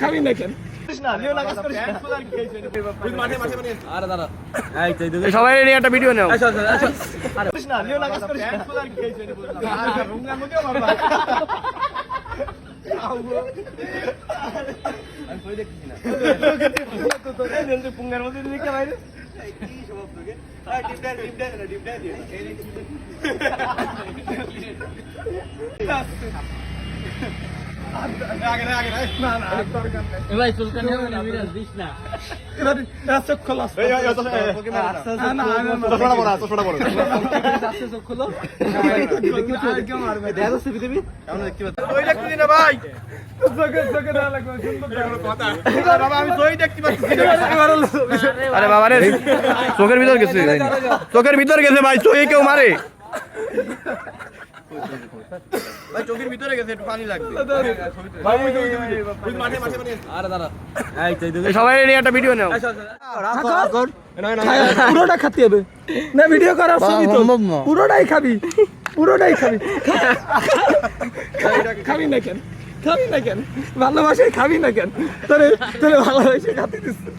খাবি না কেন? সবাই নিয়ে একটা ভিডিও নাও। পুঙ্গার মধ্যে দেখতে বাইরে আরে বাবা রে, চোখের ভিতর গেছে, চোখের ভিতর গেছে ভাই, চোখে কেউ মারে ভাই, চোখের ভিতরে গেছে, একটু পানি লাগবে। সবাই নিয়ে একটা ভিডিও নাও। পুরোটা খাতে হবে না, ভিডিও করার ছবি তো পুরোটাই খাবি, পুরোটাই খাবি। খাবি না কেন? খাবি না কেন? ভালোবাসে খাবি না কেন? তোরে তোরে ভালোবাসে খাতে দিচ্ছে।